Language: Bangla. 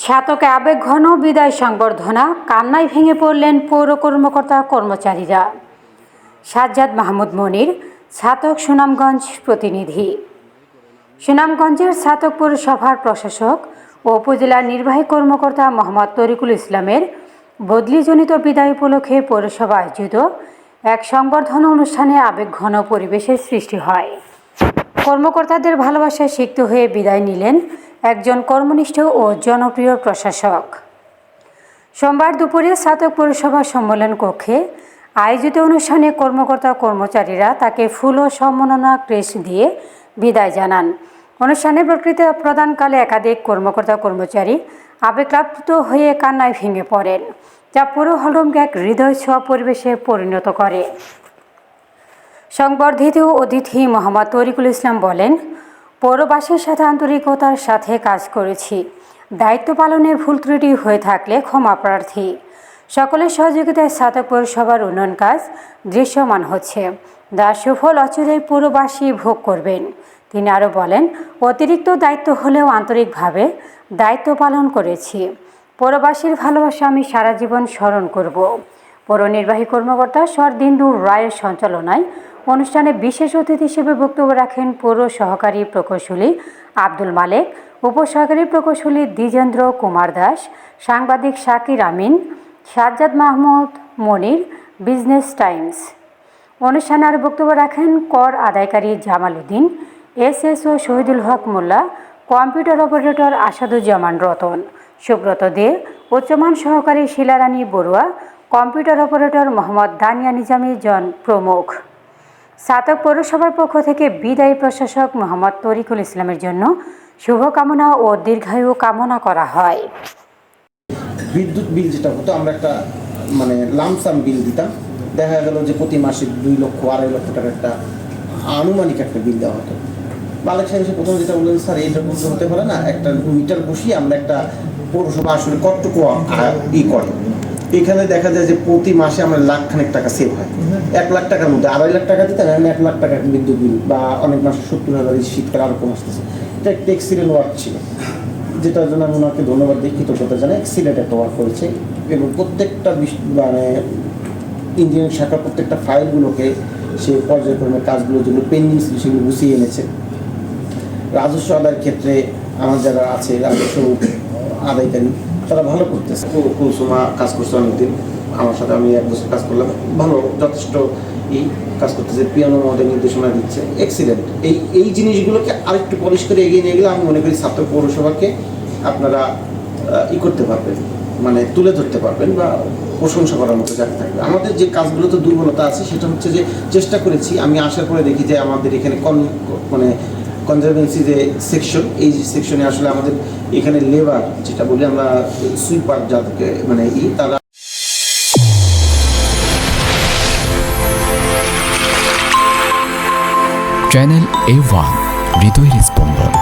ছাতকে আবেগঘন বিদায় সংবর্ধনা, কান্নায় ভেঙে পড়লেন পৌর কর্মকর্তা কর্মচারীরা। সাজ্জাদ মাহমুদ মনির, ছাতক সুনামগঞ্জ প্রতিনিধি। সুনামগঞ্জের ছাতক পৌরসভার প্রশাসক ও উপজেলা নির্বাহী কর্মকর্তা মোহাম্মদ তরিকুল ইসলামের বদলিজনিত বিদায় উপলক্ষে পৌরসভা আয়োজিত এক সংবর্ধনা অনুষ্ঠানে আবেগঘন পরিবেশের সৃষ্টি হয়। কর্মকর্তাদের ভালোবাসায় সিক্ত হয়ে বিদায় নিলেন একজন কর্মনিষ্ঠ ও জনপ্রিয় প্রশাসক। সোমবার দুপুরে ছাতক পৌরসভা সম্মেলন কক্ষে আয়োজিত অনুষ্ঠানে কর্মকর্তা কর্মচারীরা তাকে ফুল ও সম্মাননা ক্রেস্ট দিয়ে বিদায় জানান। অনুষ্ঠানে বক্তৃতা প্রদানকালে একাধিক কর্মকর্তা কর্মচারী আবেগপ্লাবিত হয়ে কান্নায় ভেঙে পড়েন, যা পুরো হলরুমকে এক হৃদয় ছোঁয়া পরিবেশে পরিণত করে। সংবর্ধিত অতিথি মোহাম্মদ তরিকুল ইসলাম বলেন, পৌরবাসীর সাথে আন্তরিকতার সাথে কাজ করেছি। দায়িত্ব পালনে ভুল ত্রুটি হয়ে থাকলে ক্ষমা প্রার্থী। সকলের সহযোগিতায় ছাতক পৌরসভার উন্নয়ন কাজ দৃশ্যমান হচ্ছে, যার সুফল অচিরেই পৌরবাসী ভোগ করবেন। তিনি আরও বলেন, অতিরিক্ত দায়িত্ব হলেও আন্তরিকভাবে দায়িত্ব পালন করেছি। পৌরবাসীর ভালোবাসা আমি সারা জীবন স্মরণ করব। পৌর নির্বাহী কর্মকর্তা শরদিন্দু রায়ের সঞ্চালনায় অনুষ্ঠানে বিশেষ অতিথি হিসেবে বক্তব্য রাখেন পৌর সহকারী প্রকৌশলী আব্দুল মালেক, উপসহকারী প্রকৌশলী দ্বিজেন্দ্র কুমার দাস, সাংবাদিক শাকির আমিন, সাজ্জাদ মাহমুদ মনির, বিজনেস টাইমস। অনুষ্ঠানে আরও বক্তব্য রাখেন কর আদায়কারী জামাল উদ্দিন, এসএসও শহীদুল হক মোল্লা, কম্পিউটার অপারেটর আসাদুজ্জামান রতন, সুব্রত দে, উচ্চমান সহকারী শিলারানী বড়ুয়া, কম্পিউটার অপারেটর মোহাম্মদ দানিয়া নিজামী জন প্রমুখ। ছাতক পৌরসভার পক্ষ থেকে বিদায়ী প্রশাসক মোহাম্মদ তরিকুল ইসলামের জন্য শুভকামনা ও দীর্ঘায়ু কামনা করা হয়। বিদ্যুৎ বিল যেটা হতো, আমরা একটা লামসাম বিল দিতাম। দেখা গেল যে প্রতি মাসে 2 লক্ষ 2.5 লক্ষ টাকা একটা আনুমানিক একটা বিল দেওয়া হতো। মালিক সাহেব এসে প্রথম যেটা বললেন, স্যার এইরকম তো হতে পারে না, একটা মিটার বসিয়ে আমরা একটা পৌরসভা আসলে কতটুকু করে। এখানে দেখা যায় যে প্রতি মাসে আমরা লাখখানেক টাকা সেভ হয়। 1 লাখ টাকার মধ্যে 2.5 লাখ টাকা দিতাম, এখন 1 লাখ টাকার বিদ্যুৎ বিল, বা অনেক মাসে 70,000, শীতকাল আরও কম আসতেছে। এটা একটা এক্সিলেন্ট ওয়ার্ক ছিল, যেটার জন্য আমি ওনাকে ধন্যবাদ দিই, কৃতজ্ঞতা জানাই। এক্সিলেন্ট একটা ওয়ার্ক করেছে এবং প্রত্যেকটা ইঞ্জিনিয়ারিং শাখার প্রত্যেকটা ফাইলগুলোকে সে পর্যায়ক্রমে কাজগুলো যেগুলো পেন্ডিং ছিল সেগুলো গুছিয়ে এনেছে। রাজস্ব আদায়ের ক্ষেত্রে আমার যারা আছে রাজস্ব আদায়কারী, তারা ভালো করতেছে। কুলসুমা কাজ করছে অনেকদিন আমার সাথে, আমি 1 বছর কাজ করলাম, ভালো যথেষ্ট কাজ করতেছে। পিয়ানো মহোদয় নির্দেশনা দিচ্ছে, এক্সিলেন্ট। এই জিনিসগুলোকে আরেকটু পলিশ করে এগিয়ে নিয়ে গেলে আমি মনে করি ছাত্র পৌরসভাকে আপনারা করতে পারবেন, তুলে ধরতে পারবেন বা প্রশংসা করার মতো জায়গা থাকবে। আমাদের যে কাজগুলোতে দুর্বলতা আছে সেটা হচ্ছে যে চেষ্টা করেছি, আমি আসার পরে দেখি যে আমাদের এখানে কনজারভেন্সি যে সেকশন, এই সেকশনে আসলে আমাদের এখানে লেবার যেটা বলি আমরা, সুইপার যাদেরকে তারা চ্যানেল A1 হৃদয়ের স্পন্দন।